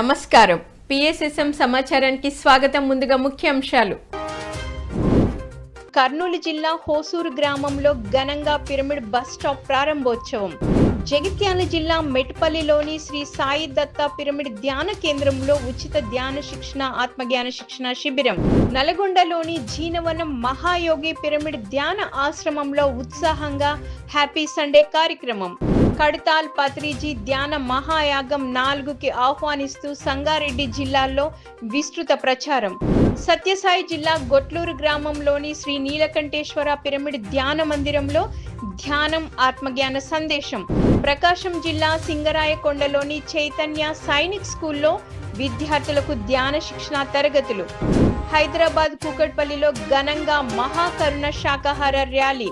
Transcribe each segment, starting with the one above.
నమస్కారం. పిఎస్ఎస్ఎం సమాచారానికి స్వాగతం. ముందుగా ముఖ్యాంశాలు. కర్నూలు జిల్లా హోసూరు గ్రామంలో ఘనంగా పిరమిడ్ బస్ స్టాప్ ప్రారంభోత్సవం. జగిత్యాల జిల్లా మెట్పల్లిలోని శ్రీ సాయి దత్త పిరమిడ్ ధ్యాన కేంద్రంలో ఉచిత ధ్యాన శిక్షణ ఆత్మజ్ఞాన శిక్షణ శిబిరం. నల్గొండలోని జీనవనం మహాయోగి పిరమిడ్ ధ్యాన ఆశ్రమంలో ఉత్సాహంగా హ్యాపీ సండే కార్యక్రమం. కడతాల్ పత్రిజీ ధ్యాన మహాయాగం 4కి ఆహ్వానిస్తూ సంగారెడ్డి జిల్లాల్లో విస్తృత ప్రచారం. సత్యసాయి జిల్లా గొట్లూరు గ్రామంలోని శ్రీ నీలకంఠేశ్వర పిరమిడ్ ధ్యాన మందిరంలో ధ్యానం ఆత్మజ్ఞాన సందేశం. ప్రకాశం జిల్లా సింగరాయకొండలోని చైతన్య సైనిక్ స్కూల్లో విద్యార్థులకు ధ్యాన శిక్షణ తరగతులు. హైదరాబాద్ కూకట్పల్లిలో ఘనంగా మహాకరుణ శాకాహార ర్యాలీ.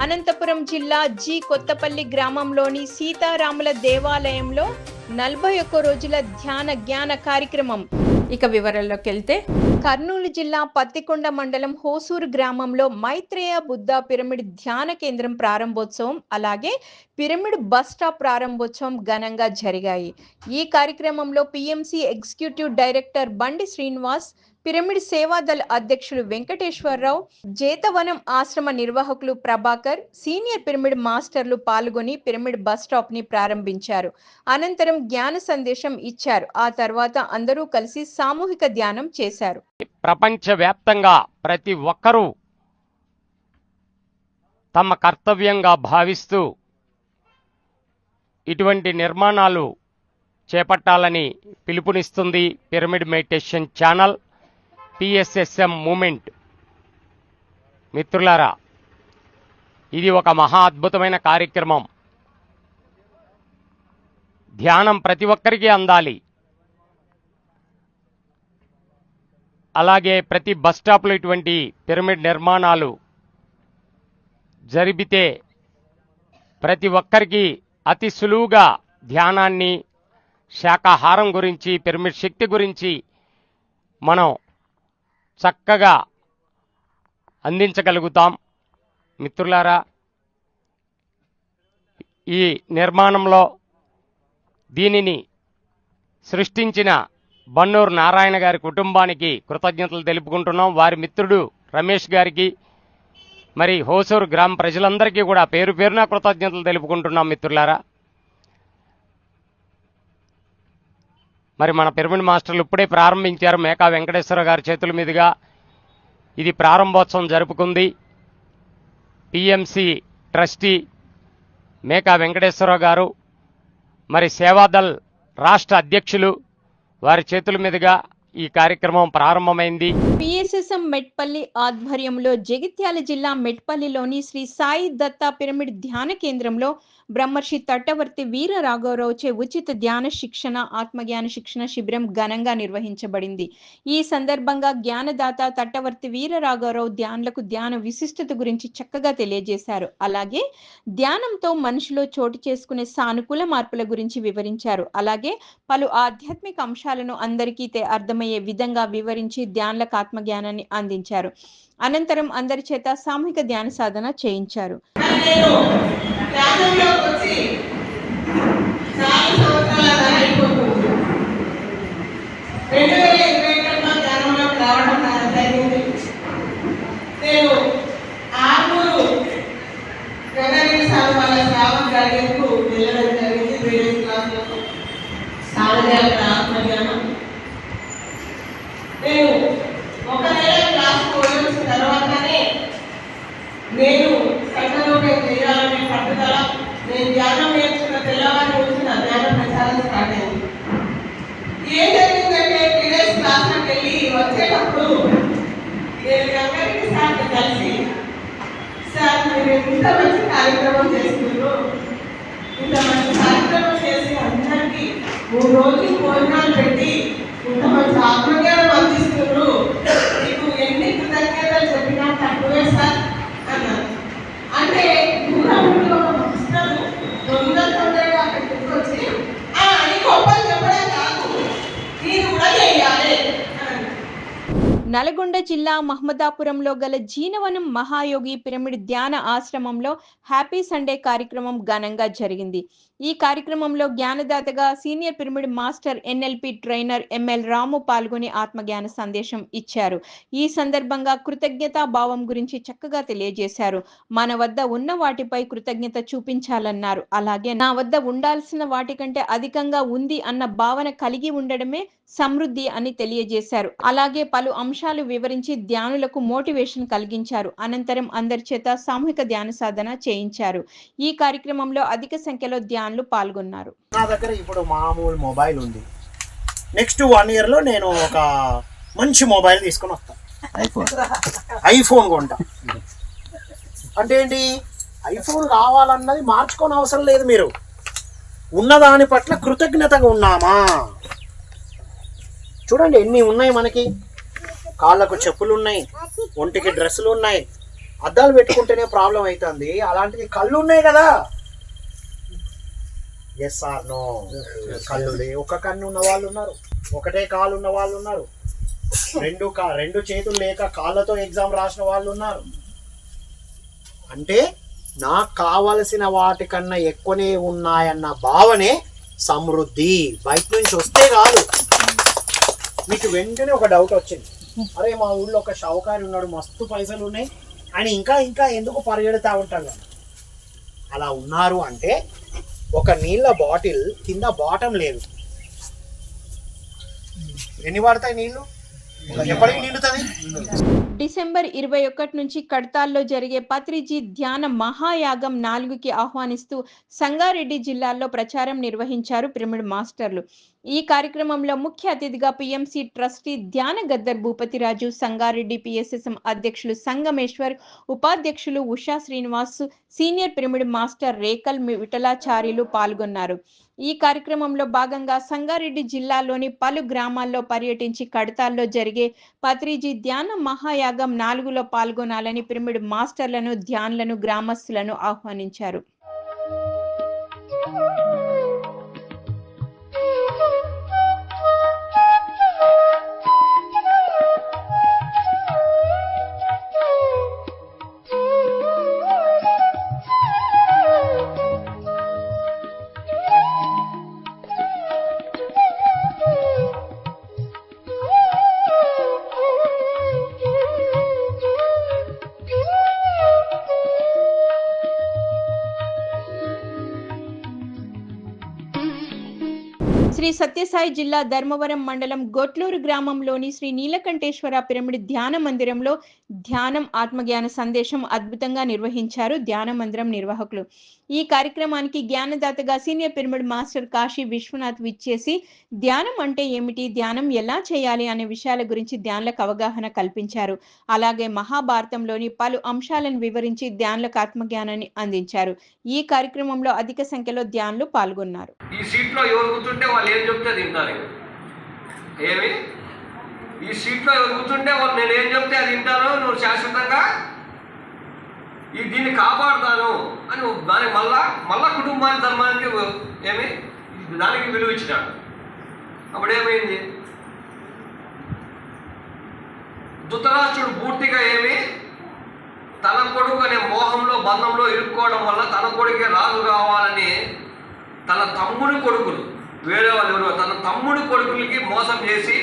అనంతపురం జిల్లా జి కొత్తపల్లి గ్రామంలోని సీతారాముల దేవాలయంలో 41 రోజుల ధ్యాన జ్ఞాన కార్యక్రమం. ఇక వివరాల్లోకి వెళ్తే, కర్నూలు జిల్లా పత్తికొండ మండలం హోసూరు గ్రామంలో మైత్రేయ బుద్ధ పిరమిడ్ ధ్యాన కేంద్రం ప్రారంభోత్సవం, అలాగే పిరమిడ్ బస్ స్టాప్ ప్రారంభోత్సవం ఘనంగా జరిగాయి. ఈ కార్యక్రమంలో పిఎంసి ఎగ్జిక్యూటివ్ డైరెక్టర్ బండి శ్రీనివాస్, పిరమిడ్ సేవాదళ అధ్యక్షులు వెంకటేశ్వరరావు, జేతవనం ఆశ్రమ నిర్వాహకులు ప్రభాకర్, సీనియర్ పిరమిడ్ మాస్టర్లు పాల్గొని పిరమిడ్ బస్ స్టాప్ ని ప్రారంభించారు. అనంతరం జ్ఞాన సందేశం ఇచ్చారు. ఆ తర్వాత అందరూ కలిసి సామూహిక ధ్యానం చేశారు. ప్రపంచవ్యాప్తంగా ప్రతి ఒక్కరూ తమ కర్తవ్యంగా భావిస్తూ ఇటువంటి నిర్మాణాలు చేపట్టాలని పిలుపునిస్తుంది pyramid meditation channel, PSSM movement. మిత్రులారా, ఇది ఒక మహా అద్భుతమైన కార్యక్రమం. ధ్యానం ప్రతి ఒక్కరికి అందాలి. అలాగే ప్రతి బస్ స్టాప్లో ఇటువంటి పిరమిడ్ నిర్మాణాలు జరిపితే ప్రతి ఒక్కరికి అతి సులువుగా ధ్యానాన్ని, శాకాహారం గురించి, పిరమిడ్ శక్తి గురించి మనం చక్కగా అందించగలుగుతాం. మిత్రులారా, ఈ నిర్మాణంలో దీనిని సృష్టించిన బన్నూరు నారాయణ గారి కుటుంబానికి కృతజ్ఞతలు తెలుపుకుంటున్నాం. వారి మిత్రుడు రమేష్ గారికి, మరి హోసూరు గ్రామ ప్రజలందరికీ కూడా పేరు పేరున కృతజ్ఞతలు తెలుపుకుంటున్నాం. మిత్రులారా, మరి మన పిరమిడ్ మాస్టర్లు ఇప్పుడే ప్రారంభించారు. మేకా వెంకటేశ్వర గారి చేతుల మీదుగా ఇది ప్రారంభోత్సవం జరుపుకుంది. పిఎంసి ట్రస్టీ మేకా వెంకటేశ్వర గారు, మరి సేవాదల్ రాష్ట్ర అధ్యక్షులు, వారి చేతుల మీదుగా ఈ కార్యక్రమం ప్రారంభమైంది. పిఎస్ఎస్ఎం మెట్పల్లి ఆధ్వర్యంలో జగిత్యాల జిల్లా మెట్పల్లిలోని శ్రీ సాయి దత్త పిరమిడ్ ధ్యాన కేంద్రంలో బ్రహ్మర్షి తట్టవర్తి వీర రాఘవరావుచే ఉచిత ధ్యాన శిక్షణ ఆత్మజ్ఞాన శిక్షణ శిబిరం ఘనంగా నిర్వహించబడింది. ఈ సందర్భంగా జ్ఞానదాత తట్టవర్తి వీర రాఘవరావు ధ్యానులకు ధ్యాన విశిష్టత గురించి చక్కగా తెలియజేశారు. అలాగే ధ్యానంతో మనిషిలో చోటు చేసుకునే సానుకూల మార్పుల గురించి వివరించారు. అలాగే పలు ఆధ్యాత్మిక అంశాలను అందరికీ అర్థమయ్యే విధంగా వివరించి ధ్యానులకు ఆత్మజ్ఞానాన్ని అందించారు. అనంతరం అందరి చేత సామూహిక ధ్యాన సాధన చేయించారు. నేను సంఘంలోకి చేయాలనే పట్టుదల, నేను ధ్యానం నేర్చుకున్న తెల్లవారి వచ్చిన ధ్యాన ప్రచారం స్టార్ట్ అయింది. ఏం జరిగిందంటే, టీడేస్ క్లాస్లోకి వెళ్ళి వచ్చేటప్పుడు నేను అందరికీ సార్ని కలిసి, సార్ మీరు ఇంత మంచి కార్యక్రమం చేస్తున్నారు, ఇంత మంచి కార్యక్రమం చేసి అందరికీ 3 రోజులు భోజనాలు పెట్టి ఇంత మంచి ఆత్మజ్ఞానం అందిస్తున్నారు, మీకు ఎన్ని కృతజ్ఞతలు చెప్పినా తక్కువే సార్ అన్నారు. అంటే దూరం ఒక పుస్తకం తొందరగా అక్కడికి వచ్చి అని గొప్పలు చెప్పడం కాదు, నేను కూడా చేయాలి. నల్గొండ జిల్లా మహమ్మదాపురంలో గల జీనవనం మహాయోగి పిరమిడ్ ధ్యాన ఆశ్రమంలో హ్యాపీ సండే కార్యక్రమం ఘనంగా జరిగింది. ఈ కార్యక్రమంలో జ్ఞానదాతగా senior pyramid master NLP trainer ML Ramu పాల్గొని ఆత్మజ్ఞాన సందేశం ఇచ్చారు. ఈ సందర్భంగా కృతజ్ఞతా భావం గురించి చక్కగా తెలియజేశారు. మన వద్ద ఉన్న వాటిపై కృతజ్ఞత చూపించాలన్నారు. అలాగే నా వద్ద ఉండాల్సిన వాటికంటే అధికంగా ఉంది అన్న భావన కలిగి ఉండడమే సమృద్ధి అని తెలియజేశారు. అలాగే పలు అంశాలు వివరించి ధ్యానులకు మోటివేషన్ కలిగించారు. అనంతరం అందరి చేత సామూహిక ధ్యాన సాధన చేయించారు. ఈ కార్యక్రమంలో అధిక సంఖ్యలో ధ్యానులు పాల్గొన్నారు. నా దగ్గర ఇప్పుడు మామూలు మొబైల్ ఉంది. నెక్స్ట్ 1 year లో నేను ఒక మంచి మొబైల్ తీసుకొని వస్తాను. ఐఫోన్ కొంటా. అంటే ఏంటి, ఐఫోన్ కావాలన్నది మార్చుకోని అవసరం లేదు. మీరు ఉన్నదాని పట్ల కృతజ్ఞతగా ఉన్నామా? చూడండి ఎన్ని ఉన్నాయి మనకి. కాళ్ళకు చెప్పులు ఉన్నాయి, ఒంటికి డ్రెస్సులు ఉన్నాయి, అద్దాలు పెట్టుకుంటేనే ప్రాబ్లం అవుతుంది, అలాంటిది కళ్ళు ఉన్నాయి కదా. Yes or no? కళ్ళు ఒక కన్ను ఉన్న వాళ్ళు ఉన్నారు, ఒకటే కాలు ఉన్న వాళ్ళు ఉన్నారు, రెండు చేతులు లేక కాళ్ళతో ఎగ్జామ్ రాసిన వాళ్ళు ఉన్నారు. అంటే నాకు కావలసిన వాటికన్నా ఎక్కువనే ఉన్నాయన్న భావనే సమృద్ధి. బయట నుంచి వస్తే కాదు. మీకు వెంటనే ఒక డౌట్ వచ్చింది, అరే మా ఊళ్ళో ఒక షావుకారి ఉన్నాడు, మస్తు పైసలు ఉన్నాయి, ఆయన ఇంకా ఇంకా ఎందుకు పరిగెడుతూ ఉంటాడు కదా. అలా ఉన్నారు అంటే ఒక నీళ్ళ బాటిల్ కింద బాటం లేదు. ఎన్ని పడతాయి నీళ్ళు? ఎప్పటికి నిండుతుంది? డిసెంబర్ 21 నుంచి కడతాల్లో జరిగే పత్రిజీ ధ్యాన మహాయాగం 4కి ఆహ్వానిస్తూ సంగారెడ్డి జిల్లాలో ప్రచారం నిర్వహించారు పిరమిడ్ మాస్టర్లు. ఈ కార్యక్రమంలో ముఖ్య అతిథిగా PMC ట్రస్టీ ధ్యాన గద్దర్ భూపతిరాజు, సంగారెడ్డి PSSM అధ్యక్షులు సంగమేశ్వర్, ఉపాధ్యక్షులు Usha Srinivas, senior pyramid master Rekal Vithalacharyulu పాల్గొన్నారు. ఈ కార్యక్రమంలో భాగంగా సంగారెడ్డి జిల్లాలోని పలు గ్రామాల్లో పర్యటించి కడతాల్లో జరిగే పత్రిజీ ధ్యాన మహాయాగం 4లో పాల్గొనాలని పిరమిడ్ మాస్టర్లను, ధ్యానులను, గ్రామస్తులను ఆహ్వానించారు. శ్రీ సత్యసాయి జిల్లా ధర్మవరం మండలం గొట్లూరు గ్రామంలోని శ్రీ నీలకంఠేశ్వర పిరమిడ్ ధ్యాన మందిరంలో ధ్యానం, ఆత్మజ్ఞాన సందేశం అద్భుతంగా నిర్వహించారు ధ్యాన మందిరం నిర్వాహకులు. ఈ కార్యక్రమానికి జ్ఞానదాతగా senior pyramid master Kashi Vishwanath విచ్చేసి ధ్యానం అంటే ఏమిటి, ధ్యానం ఎలా చేయాలి అనే విషయాల గురించి ధ్యానులకు అవగాహన కల్పించారు. అలాగే మహాభారతంలోని పలు అంశాలను వివరించి ధ్యానులకు ఆత్మజ్ఞానాన్ని అందించారు. ఈ కార్యక్రమంలో అధిక సంఖ్యలో ధ్యానులు పాల్గొన్నారు. ఈ సీట్లో ఎవరు కూర్చుంటే వాళ్ళు ఏం చెప్తే తింటారు. ఏమి ఈ సీట్లో ఎవరు కూర్చుంటే వాళ్ళు నేను ఏం చెప్తే అది తింటాను, నువ్వు శాశ్వతంగా దీన్ని కాపాడుతాను అని దానికి మళ్ళా కుటుంబానికి, ధర్మానికి ఏమి దానికి విలువ ఇచ్చినాడు. అప్పుడు ఏమైంది, ధృతరాష్ట్రుడు పూర్తిగా ఏమి తన కొడుకు అనే మోహంలో, బంధంలో ఇరుక్కోవడం వల్ల తన కొడుకే రాజు కావాలని తన తమ్ముడి కొడుకులు, వేరే వాళ్ళు ఎవరు, తన తమ్ముడి కొడుకులకి మోసం చేసి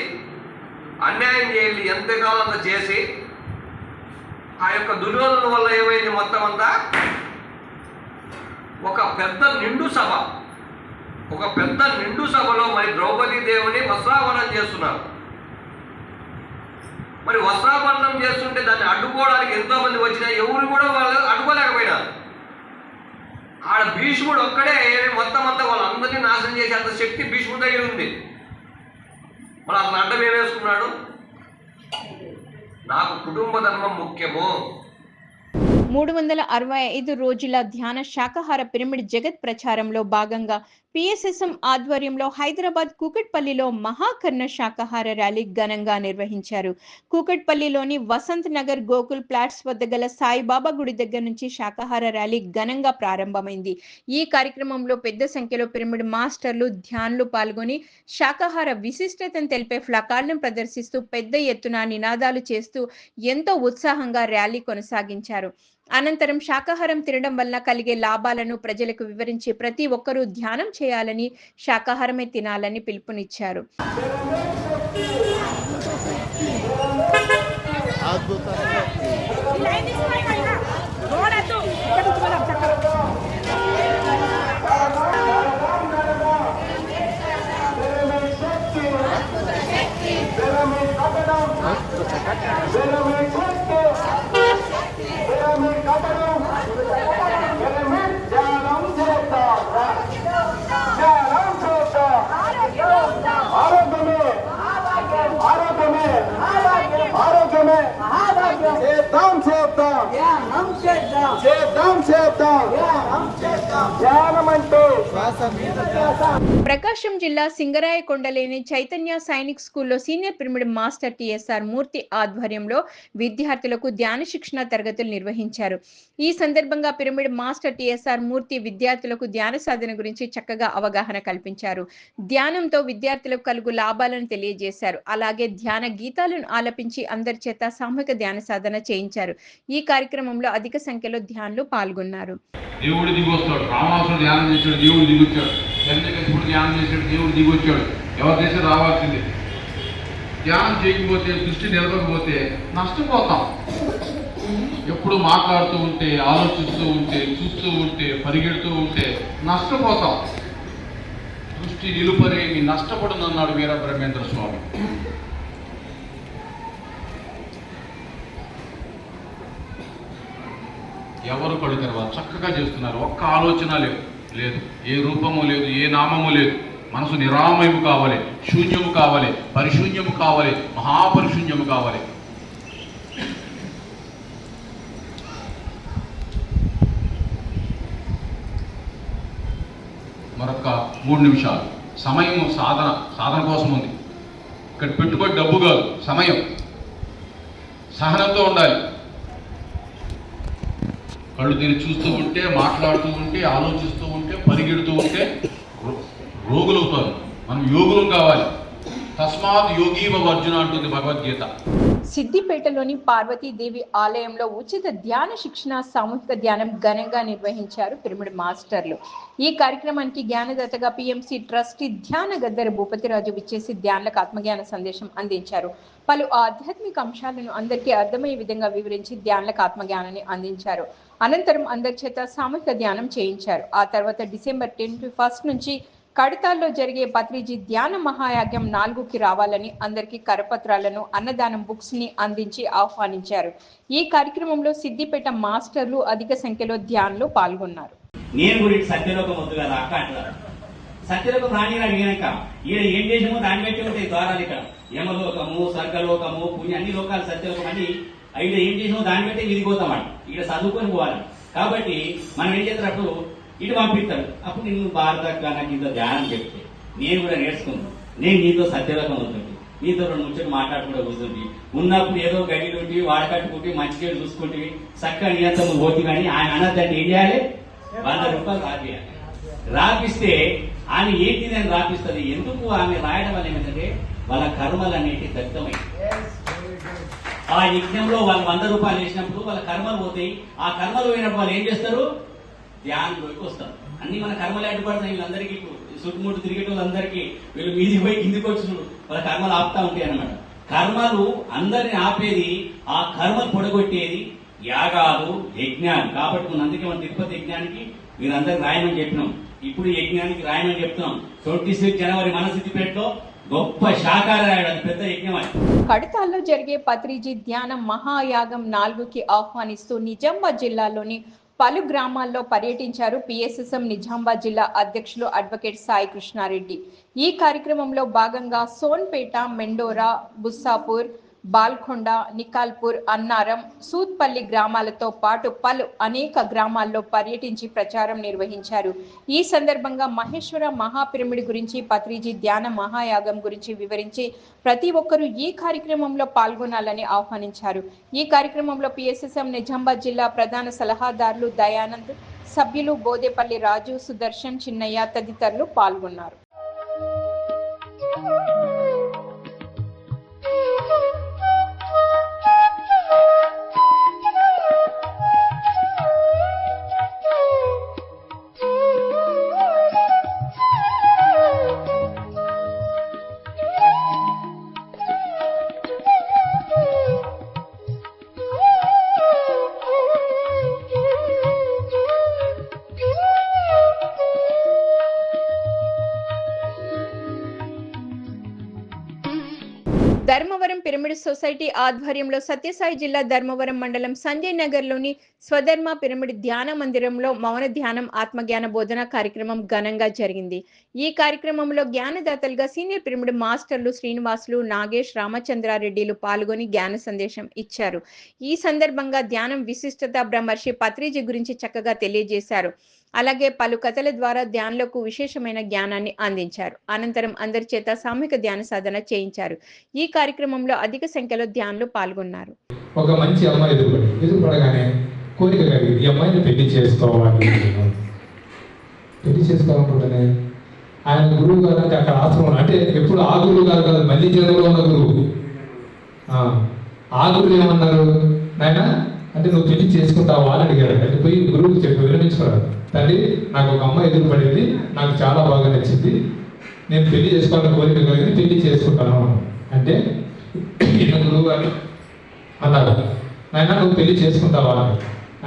అన్యాయం చేయాలి ఎంతకాలంత చేసి ఆ యొక్క దుర్యోధన వల్ల ఏమైంది, మొత్తం అంతా ఒక పెద్ద నిండు సభలో మరి ద్రౌపదీదేవిని వస్త్రాభరణం చేస్తున్నారు. మరి వస్త్రాభరణం చేస్తుంటే దాన్ని అడ్డుకోవడానికి ఎంతోమంది వచ్చినా ఎవరు కూడా వాళ్ళు అడ్డుకోలేకపోయినారు. ఆడ భీష్ముడు ఒక్కడే మొత్తం అంతా వాళ్ళందరినీ నాశనం చేసే అంత శక్తి భీష్ముడి దగ్గర ఉంది. మరి అతను అడ్డం ఏమేసుకున్నాడు, నాకు కుటుంబ ధర్మం ముఖ్యము. 365 రోజుల ధ్యాన శాకాహార పిరమిడ్ జగత్ ప్రచారంలో భాగంగా పిఎస్ఎస్ఎం ఆధ్వర్యంలో హైదరాబాద్ కూకట్పల్లిలో మహాకర్ణ శాకాహార ర్యాలీ ఘనంగా నిర్వహించారు. కూకట్పల్లిలోని వసంత్ నగర్ గోకుల్ ప్లాట్స్ వద్ద గల సాయిబాబా గుడి దగ్గర నుంచి శాకాహార ర్యాలీ ఘనంగా ప్రారంభమైంది. ఈ కార్యక్రమంలో పెద్ద సంఖ్యలో పిరమిడ్ మాస్టర్లు, ధ్యానులు పాల్గొని శాకాహార విశిష్టతను తెలిపే ఫ్లకార్డులను ప్రదర్శిస్తూ పెద్ద ఎత్తున నినాదాలు చేస్తూ ఎంతో ఉత్సాహంగా ర్యాలీ కొనసాగించారు. అనంతరం శాకాహారం తినడం వల్ల కలిగే లాభాలను ప్రజలకు వివరించి ప్రతి ఒక్కరూ ధ్యానం చేయాలని, శాకాహారమే తినాలని పిలుపునిచ్చారు. ప్రకాశం జిల్లా సింగరాయకొండలోని చైతన్య సైనిక్ స్కూల్లో సీనియర్ పిరమిడ్ మాస్టర్ టిఎస్ఆర్ మూర్తి ఆధ్వర్యంలో విద్యార్థులకు ధ్యాన శిక్షణ తరగతులు నిర్వహించారు. ఈ సందర్భంగా పిరమిడ్ మాస్టర్ టిఎస్ఆర్ మూర్తి విద్యార్థులకు ధ్యాన సాధన గురించి చక్కగా అవగాహన కల్పించారు. ధ్యానంతో విద్యార్థులకు కలుగు లాభాలను తెలియజేశారు. అలాగే ధ్యాన గీతాలను ఆలపించి అందరి చేత సామూహిక ధ్యాన సాధన చేయించారు. ఈ కార్యక్రమంలో అధిక సంఖ్యలో ధ్యానులు పాల్గొన్నారు. దేవుడు దిగొస్తాడు, రామాసుడు ధ్యానం చేశాడు, దేవుడు దిగొచ్చాడు, హిరణ్యకశిపుడు ధ్యానం చేశాడు, దేవుడు దిగొచ్చాడు. ఎవరి దేశం రావాల్సిందే. ధ్యానం చేయకపోతే, దృష్టి నిలవకపోతే నష్టపోతాం. ఎప్పుడు మాట్లాడుతూ ఉంటే, ఆలోచిస్తూ ఉంటే, చూస్తూ ఉంటే, పరిగెడుతూ ఉంటే నష్టపోతాం. దృష్టి నిలుపరేమి నష్టపడునన్నాడు వీరబ్రహ్మేంద్ర స్వామి. ఎవరు కళ్ళు తెరవాలి, చక్కగా చేస్తున్నారు. ఒక్క ఆలోచన లేదు, ఏ రూపము లేదు, ఏ నామము లేదు. మనసు నిరామయము కావాలి, శూన్యము కావాలి, పరిశూన్యము కావాలి, మహాపరిశూన్యము కావాలి. మరొక 3 నిమిషాలు సమయం సాధన కోసం ఉంది. ఇక్కడ పెట్టుబడి డబ్బు కాదు, సమయం. సహనంతో ఉండాలి. కళ్ళు దీన్ని చూస్తూ ఉంటే, మాట్లాడుతూ ఉంటే, ఆలోచిస్తూ ఉంటే, పరిగెడుతూ ఉంటే రోగులవుతారు. మనం యోగులం కావాలి. తస్మాత్ యోగీవ అర్జున అంటుంది భగవద్గీత. సిద్దిపేటలోని పార్వతీదేవి ఆలయంలో ఉచిత ధ్యాన శిక్షణ సామూహిక ధ్యానం ఘనంగా నిర్వహించారు పిరమిడ్ మాస్టర్లు. ఈ కార్యక్రమానికి జ్ఞానదాతగా పిఎంసి ట్రస్టీ ధ్యాన గద్దెర భూపతిరాజు విచ్చేసి ధ్యానులకు ఆత్మజ్ఞాన సందేశం అందించారు. పలు ఆధ్యాత్మిక అంశాలను అందరికీ అర్థమయ్యే విధంగా వివరించి ధ్యానులకు ఆత్మజ్ఞానాన్ని అందించారు. అనంతరం అందరి చేత సామూహిక ధ్యానం చేయించారు. ఆ తర్వాత డిసెంబర్ 21 నుంచి కడతాల్లో జరిగే పత్రిజీ ధ్యాన మహాయాగం 4కి రావాలని అందరికీ కరపత్రాలను, అన్నదానం బుక్స్ ని అందించి ఆహ్వానించారు. ఈ కార్యక్రమంలో సిద్దిపేట మాస్టర్లు అధిక సంఖ్యలో ధ్యానులు పాల్గొన్నారు. నేను గురించి సత్యలోకం వద్దు కదా అక్క అంటారు. సత్యలోకం రాని అడిగినాక ఈయన ఏం చేసామో దాన్ని బట్టి ఉంటాయి ద్వారాలు. ఇక్కడ యమలోకము, స్వర్గలోకము, పుణ్య అన్ని లోకాలు సత్యలోకం అని అయితే ఏం చేసామో దాన్ని బట్టి విధిపోతామంట. ఇక్కడ చదువుకొని పోవాలి. కాబట్టి మనం ఏం చేస్తున్నప్పుడు ఇటు పంపిస్తాడు. అప్పుడు నేను భారత నాకు ఇంత ధ్యానం చెప్తే నేను కూడా నేర్చుకున్నాను. నేను నీతో సత్యలోకం అవుతుంది, నీతో 2 ముచ్చట్లు మాట్లాడుకుంటూ కూర్చుంటే ఉన్నప్పుడు ఏదో గడిలు ఉంటే వాడకట్టుకుంటే మంచిగా చూసుకుంటే చక్కగా నియంత్రణ పోతుంది. కానీ ఆయన అన్నదాన్ని ఏం చేయాలి, 100 రూపాయలు రాపియాలి. రాపిస్తే ఆమె ఏంటిది అని రాపిస్తుంది. ఎందుకు ఆమె రాయడం వల్ల ఏమిటంటే వాళ్ళ కర్మలు అనేవి దగ్ధమై ఆ యజ్ఞంలో వాళ్ళు 100 రూపాయలు వేసినప్పుడు వాళ్ళ కర్మలు పోతాయి. ఆ కర్మలు పోయినప్పుడు వాళ్ళు ఏం చేస్తారు, ధ్యానంలోకి వస్తారు. అన్ని మన కర్మలు అడ్డుపడతాయి. వీళ్ళందరికీ చుట్టుముట్టు తిరిగేట వాళ్ళందరికీ వీళ్ళు మీది పోయి కిందికి వచ్చి వాళ్ళ కర్మలు ఆపుతా ఉంటాయి అన్నమాట. కర్మలు అందరిని ఆపేది, ఆ కర్మలు పొడగొట్టేది యాగాలు, యజ్ఞాలు. కాబట్టి మన అందుకే మన తిరుపతి యజ్ఞానికి వీరందరికి రాయమని చెప్పినాం. ఇప్పుడు యజ్ఞానికి రాయమని చెప్తున్నాం. 26 జనవరి మన సిద్దిపేటలో గొప్ప శాకాహార పెద్ద యజ్ఞం. కడతాల్లో జరిగే పత్రిజీ ధ్యాన మహాయాగం 4కి ఆహ్వానిస్తూ నిజామాబాద్ జిల్లాలోని పలు గ్రామాల్లో పర్యటించారు పిఎస్ఎస్ఎం నిజామాబాద్ జిల్లా అధ్యక్షులు అడ్వకేట్ సాయి కృష్ణారెడ్డి. ఈ కార్యక్రమంలో భాగంగా సోన్పేట, మెండోరా, బుస్సాపూర్, బాల్కొండ, నికాల్పూర్, అన్నారం, సూత్పల్లి గ్రామాలతో పాటు పలు అనేక గ్రామాల్లో పర్యటించి ప్రచారం నిర్వహించారు. ఈ సందర్భంగా మహేశ్వర మహాపిరమిడ్ గురించి, పత్రిజీ ధ్యాన మహాయాగం గురించి వివరించి ప్రతి ఒక్కరూ ఈ కార్యక్రమంలో పాల్గొనాలని ఆహ్వానించారు. ఈ కార్యక్రమంలో పిఎస్ఎస్ఎం నిజామాబాద్ జిల్లా ప్రధాన సలహాదారులు దయానంద్, సభ్యులు బోదేపల్లి రాజు, సుదర్శన్, చిన్నయ్య తదితరులు పాల్గొన్నారు. ధర్మవరం పిరమిడ్ సొసైటీ ఆధ్వర్యంలో సత్యసాయి జిల్లా ధర్మవరం మండలం సంజయ్ నగర్లోని స్వధర్మ పిరమిడ్ ధ్యాన మందిరంలో మౌన ధ్యానం, ఆత్మజ్ఞాన బోధన కార్యక్రమం ఘనంగా జరిగింది. ఈ కార్యక్రమంలో జ్ఞానదాతలుగా సీనియర్ పిరమిడ్ మాస్టర్లు శ్రీనివాసులు, నాగేష్, రామచంద్రారెడ్డిలు పాల్గొని జ్ఞాన సందేశం ఇచ్చారు. ఈ సందర్భంగా ధ్యానం విశిష్టత బ్రహ్మర్షి పత్రిజీ గురించి చక్కగా తెలియజేశారు. అలాగే పలు కథల ద్వారా ధ్యానంలోకి విశేషమైన జ్ఞానాన్ని అందించారు. అనంతరం అందరి చేత సామూహిక ధ్యాన సాధన చేయించారు. ఈ కార్యక్రమంలో అధిక సంఖ్యలో ధ్యానులు పాల్గొన్నారు. ఒక మంచి అమ్మాయి ఎదురుపడగానే కోరిక కలిగింది, ఈ అమ్మాయిని పెళ్లి చేసుకోవాలి. పెళ్లి చేసుకోవాలనుకుంటేనే ఆయన గురువు గారు అంటే అక్కడ ఆశ్రమం అంటే ఎప్పుడు ఆ గురువు గారు కాదు, మళ్ళీ జన్మలో ఉన్న గురువు. ఆ గురువు ఏమన్నారు, నాయన అంటే నువ్వు పెళ్లి చేసుకుంటావా అని అడిగాడు. అంటే పోయి గురువుకి చెప్పి విరమించుకున్నాడు. తండ్రి, నాకు ఒక అమ్మాయి ఎదురుపడింది, నాకు చాలా బాగా నచ్చింది, నేను పెళ్లి చేసుకోవాలని కోరిక కలిగింది, పెళ్లి చేసుకుంటాను అంటే గురువు గారు అన్నారు, నాయన నువ్వు పెళ్లి చేసుకుంటావా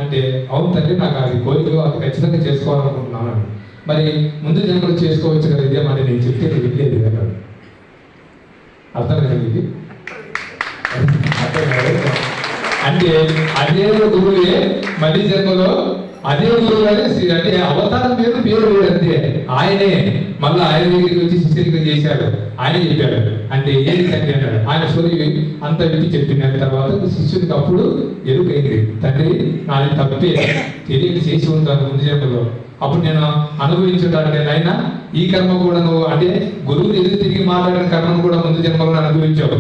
అంటే అవును తండ్రి, నాకు అది కోరిక ఖచ్చితంగా చేసుకోవాలనుకుంటున్నాను. మరి ముందు జన్మలు చేసుకోవచ్చు కదా, ఇదే మరి నేను చెప్తే వెళ్ళేది కదా. అర్థం కలిగింది అంటే అదే గురువే మళ్ళీ జన్మలో అదే గురువు అంటే అవతారం వేరు, పేరు వేరు అంతే. ఆయనే మళ్ళీ ఆయన దగ్గరికి వచ్చి శిష్యుడిగా చేశాడు. ఆయన చెప్పాడు అంటే ఏది తండ్రి అన్నాడు. ఆయన స్టోరీ అంత వ్యక్తి చెప్పిన తర్వాత శిష్యుడికి అప్పుడు ఎరుకైంది, తండ్రి నాది తప్పే, తెలియక చేసి ఉంటాను ముందు జన్మలో, అప్పుడు నేను అనుభవించుంటాను. అయినా ఈ కర్మ కూడా నువ్వు అంటే గురువుని ఎదురు తిరిగి మాట్లాడిన కర్మను కూడా ముందు జన్మలో అనుభవించావు.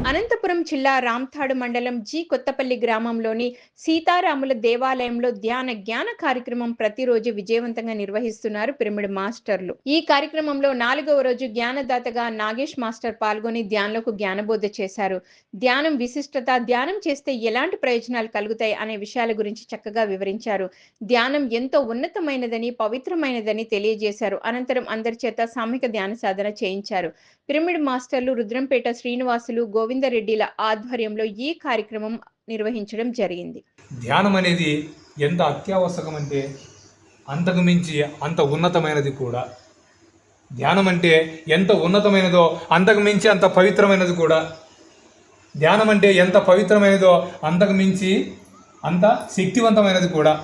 అనంతపురం జిల్లా రాంతాడు మండలం జి కొత్తపల్లి గ్రామంలోని సీతారాముల దేవాలయంలో జ్ఞాన కార్యక్రమం ప్రతిరోజు విజయవంతంగా నిర్వహిస్తున్నారు పిరమిడ్ మాస్టర్లు. ఈ కార్యక్రమంలో 4వ రోజు జ్ఞానదాతగా నాగేష్ మాస్టర్ పాల్గొని ధ్యానంలోకి జ్ఞానబోధ చేశారు. ధ్యానం విశిష్టత, ధ్యానం చేస్తే ఎలాంటి ప్రయోజనాలు కలుగుతాయి అనే విషయాల గురించి చక్కగా వివరించారు. ధ్యానం ఎంతో ఉన్నతమైనదని, పవిత్రమైనదని తెలియజేశారు. అనంతరం అందరి చేత సామూహిక ధ్యాన సాధన చేయించారు. పిరమిడ్ మాస్టర్లు రుద్రంపేట శ్రీనివాసులు, గోవిందరెడ్డిల ఆధ్వర్యంలో ఈ కార్యక్రమం నిర్వహించడం జరిగింది. ధ్యానం అనేది ఎంత అత్యావశ్యకం అంటే అంతకు మించి అంత ఉన్నతమైనది కూడా. ధ్యానం అంటే ఎంత ఉన్నతమైనదో అంతకు మించి అంత పవిత్రమైనది కూడా. ధ్యానం అంటే ఎంత పవిత్రమైనదో అంతకు మించి అంత శక్తివంతమైనది కూడా.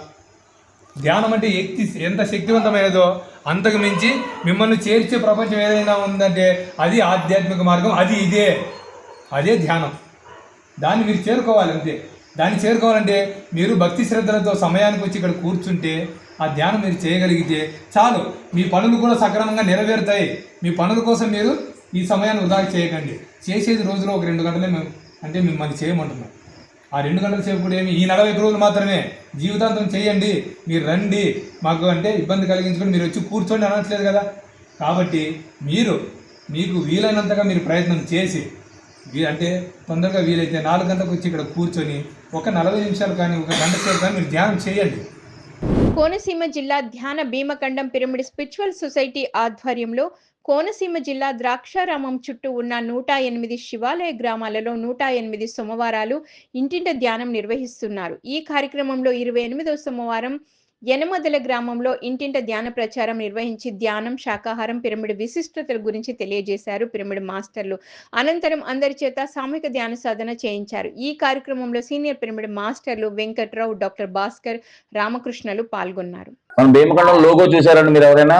ధ్యానం అంటే ఎంత శక్తివంతమైనదో అంతకు మించి మిమ్మల్ని చేర్చే ప్రపంచం ఏదైనా ఉందంటే అది ఆధ్యాత్మిక మార్గం, అదే ధ్యానం. దాన్ని మీరు చేరుకోవాలి అంతే. దాన్ని చేరుకోవాలంటే మీరు భక్తి శ్రద్ధలతో సమయానికి వచ్చి ఇక్కడ కూర్చుంటే ఆ ధ్యానం మీరు చేయగలిగితే చాలు, మీ పనులు కూడా సక్రమంగా నెరవేరుతాయి. మీ పనుల కోసం మీరు ఈ సమయాన్ని వృధా చేయకండి. చేసేది రోజులో ఒక 2 గంటలే అంటే మిమ్మల్ని చేయమంటున్నాం. ఆ 2 గంటల సేపు కూడా ఏమి, ఈ 41 రోజులు మాత్రమే, జీవితాంతం చేయండి. మీరు రండి, మాకు అంటే ఇబ్బంది కలిగించుకొని మీరు వచ్చి కూర్చోండి అనట్లేదు కదా. కాబట్టి మీకు వీలైనంతగా మీరు ప్రయత్నం చేసి అంటే తొందరగా వీలైతే 4 గంటలకు వచ్చి ఇక్కడ కూర్చొని ఒక 40 నిమిషాలు కానీ ఒక గంట సేపు కానీ మీరు ధ్యానం చేయండి. కోనసీమ జిల్లా ధ్యాన భీమకండం పిరమిడ్ స్పిరిచువల్ సొసైటీ ఆధ్వర్యంలో కోనసీమ జిల్లా ద్రాక్షారామం చుట్టూ ఉన్న 108 శివాలయ గ్రామాలలో 108 సోమవారాలు ఇంటింట ధ్యానం నిర్వహిస్తున్నారు. ఈ కార్యక్రమంలో 28వ సోమవారం యనమదల గ్రామంలో ఇంటింట ధ్యాన ప్రచారం నిర్వహించి ధ్యానం, శాకాహారం, పిరమిడ్ విశిష్టతల గురించి తెలియజేశారు పిరమిడ్ మాస్టర్లు. అనంతరం అందరి చేత సామూహిక ధ్యాన సాధన చేయించారు. ఈ కార్యక్రమంలో సీనియర్ పిరమిడ్ మాస్టర్లు వెంకట్రావు, డాక్టర్ భాస్కర్, రామకృష్ణలు పాల్గొన్నారు. మన భీమకండం లోగో చూసారండి మీరు ఎవరైనా?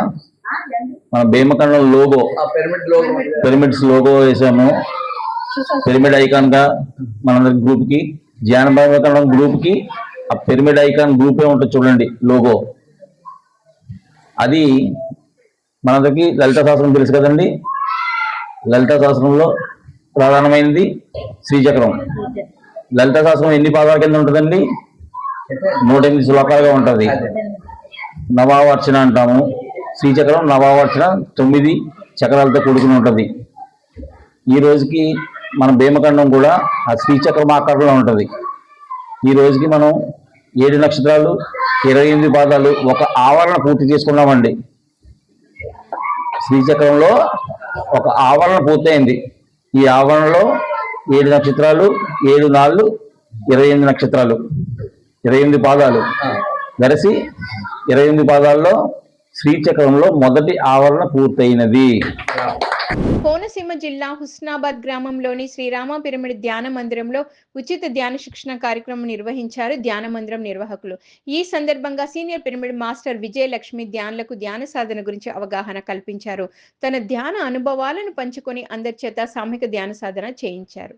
మన భీమకండం లోగో, పిరమిడ్స్ లోగో వేసాము. పిరమిడ్ ఐకాన్ గా మనందరి గ్రూప్ కి, ధ్యాన భైరవకరణం గ్రూప్ కి ఆ పిరమిడ్ ఐకాన్ గ్రూపే ఉంటుంది చూడండి లోగో. అది మనందరికి లలిత శాస్త్రం తెలుసు కదండి. లలిత శాస్త్రంలో ప్రధానమైనది శ్రీచక్రం. లలిత శాస్త్రం ఎన్ని పాదాల కింద ఉంటుందండి? 108 శ్లోకాలుగా ఉంటుంది. నవావర్చన అంటాము. శ్రీచక్రం నవావర్చన 9 చక్రాలతో కూడుకుని ఉంటుంది. ఈ రోజుకి మన భీమఖండం కూడా ఆ శ్రీచక్రం ఆకారంలో ఉంటుంది. ఈ రోజుకి మనం 7 నక్షత్రాలు 28 పాదాలు ఒక ఆవరణ పూర్తి చేసుకున్నామండి. శ్రీచక్రంలో ఒక ఆవరణ పూర్తయింది. ఈ ఆవరణలో 7 నక్షత్రాలు, 7 నాళ్ళు 28 నక్షత్రాలు, 28 పాదాలు కలిసి 28 పాదాల్లో శ్రీచక్రంలో మొదటి ఆవరణ పూర్తయినది. కోనసీమ జిల్లా హుస్నాబాద్ గ్రామంలోని శ్రీరామ పిరమిడ్ ధ్యాన మందిరంలో ఉచిత ధ్యాన శిక్షణ కార్యక్రమం నిర్వహించారు ధ్యాన మందిరం నిర్వాహకులు. ఈ సందర్భంగా సీనియర్ పిరమిడ్ మాస్టర్ విజయలక్ష్మి ధ్యానులకు ధ్యాన సాధన గురించి అవగాహన కల్పించారు. తన ధ్యాన అనుభవాలను పంచుకొని అందరి చేత సామూహిక ధ్యాన సాధన చేయించారు.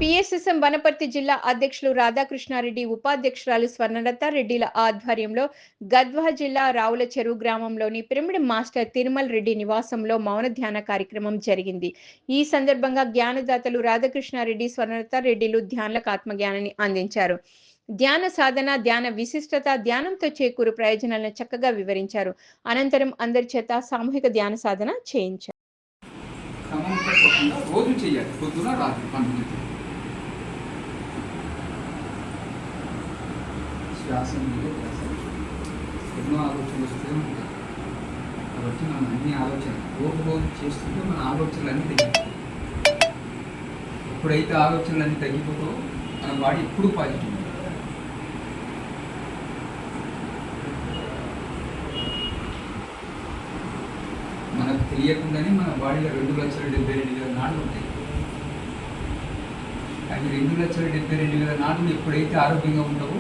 పిఎస్ఎస్ఎం వనపర్తి జిల్లా అధ్యక్షులు రాధాకృష్ణారెడ్డి, ఉపాధ్యక్షురాలు స్వర్ణలత రెడ్డిల ఆధ్వర్యంలో గద్వాల జిల్లా రావుల చెరువు గ్రామంలోని పిరమిడ్ మాస్టర్ తిరుమల్ రెడ్డి నివాసంలో మౌన ధ్యాన కార్యక్రమం జరిగింది. ఈ సందర్భంగా జ్ఞానదాతలు రాధాకృష్ణారెడ్డి, స్వర్ణలత రెడ్డిలు ధ్యానులకు ఆత్మజ్ఞానాన్ని అందించారు. ధ్యాన సాధన, ధ్యాన విశిష్టత, ధ్యానంతో చేకూరు ప్రయోజనాలను చక్కగా వివరించారు. అనంతరం అందరి చేత సామూహిక ధ్యాన సాధన చేయించారు. శ్వాస మీద ఎన్నో ఆలోచనలు వస్తూ ఉంటాయి. కాబట్టి మనం అన్ని ఆలోచనలు రోజు చేస్తుంటే మన ఆలోచనలు అన్నీ తగ్గిపోతాయి. ఎప్పుడైతే ఆలోచనలు అన్నీ తగ్గిపోతాయో మన బాడీ ఎప్పుడు పాజిటివ్ ఉంటుంది. మనకు తెలియకుండానే మన బాడీలో 2,72,000 నాడులు ఉంటాయి. అవి 2,72,000 నాడులు ఎప్పుడైతే ఆరోగ్యంగా ఉంటావో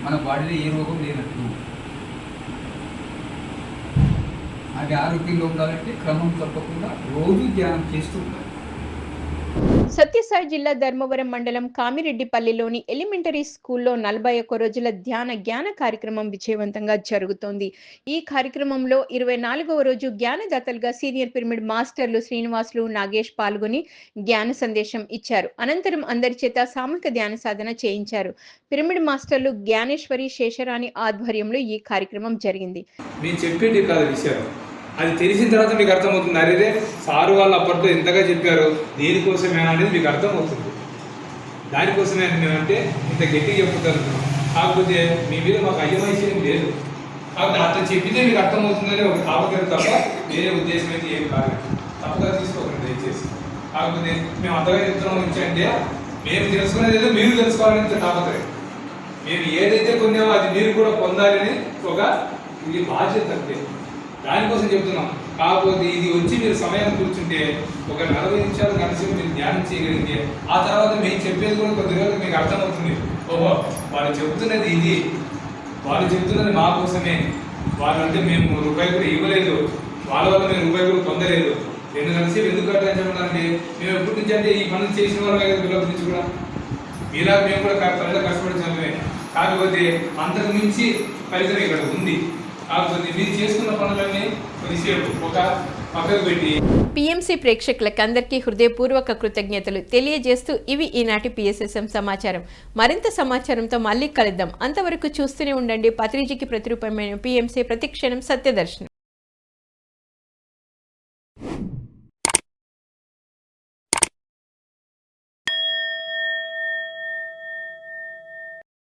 మన బాడీలో ఏ రోగం లేనట్టు. అది ఆరోగ్యంగా ఉండాలంటే క్రమం తప్పకుండా రోజు ధ్యానం చేస్తూ ఉండాలి. సత్యసాయి జిల్లా ధర్మవరం మండలం కామిరెడ్డిపల్లిలోని ఎలిమెంటరీ స్కూల్లో 41 రోజుల జ్ఞాన కార్యక్రమం విజయవంతంగా జరుగుతోంది. ఈ కార్యక్రమంలో 24వ రోజు జ్ఞానదాతలుగా సీనియర్ పిరమిడ్ మాస్టర్లు శ్రీనివాసులు, నాగేష్ పాల్గొని జ్ఞాన సందేశం ఇచ్చారు. అనంతరం అందరి చేత సామూహిక ధ్యాన సాధన చేయించారు. పిరమిడ్ మాస్టర్లు జ్ఞానేశ్వరి, శేషరాణి ఆధ్వర్యంలో ఈ కార్యక్రమం జరిగింది. అది తెలిసిన తర్వాత మీకు అర్థమవుతుంది, అరే సారు వాళ్ళు అప్పట్లో ఎంతగా చెప్పారు, దేనికోసమేనా అనేది మీకు అర్థమవుతుంది. దానికోసమే మేమంటే ఇంత గట్టిగా చెప్పుతాను. కాకపోతే మీ మీద మాకు అయ్యమైశ్యం లేదు. కాకపోతే అట్లా చెప్పితే మీకు అర్థమవుతుందని ఒక తాపత్రయం తప్ప వేరే ఉద్దేశం అయితే ఏం కాదు. తప్పగా తీసుకోకండి దయచేసి. కాకపోతే మేము అంతగా చెప్తున్నాం నుంచి అంటే మేము తెలుసుకునేది ఏదో మీరు తెలుసుకోవాలని తాపత్రయం. మేము ఏదైతే పొందామో అది మీరు కూడా పొందాలని ఒక ఇది బాధ్యత అంతే. దానికోసం చెప్తున్నాం. కాకపోతే ఇది వచ్చి మీరు సమయాన్ని కూర్చుంటే ఒక 40 నిమిషాలు గంటసేపు మీరు ధ్యానం చేయగలిగితే ఆ తర్వాత మేము చెప్పేది కూడా కొద్ది రోజులు మీకు అర్థమవుతుంది. ఓహో వాళ్ళు చెప్తున్నది ఇది, వాళ్ళు చెప్తున్నది మా కోసమే, వాళ్ళు అంటే మేము రూపాయి కూడా ఇవ్వలేదు, వాళ్ళ వల్ల మేము రూపాయి కూడా పొందలేదు. ఎందుకు అట్లా చెప్పాలంటే మేము ఎప్పటి నుంచి అంటే ఈ పనులు చేసిన వాళ్ళ పిల్లల నుంచి కూడా మీలా మేము కూడా ప్రజలు కష్టపడి చదివే. కాకపోతే అంతకు మించి ఫలితం ఇక్కడ ఉంది. కాకపోతే మీరు చేసుకున్న పనులన్నీ కొద్దిసేపు ఒక పక్కకు పెట్టి పిఎంసి ప్రేక్షకులకు అందరికీ హృదయపూర్వక కృతజ్ఞతలు తెలియజేస్తూ ఇవి ఈనాటి PSSM సమాచారం. మరింత సమాచారంతో మళ్ళీ కలుద్దాం. అంతవరకు చూస్తూనే ఉండండి పత్రిజీకి ప్రతిరూపమైన PMC ప్రతిక్షణం సత్యదర్శనం.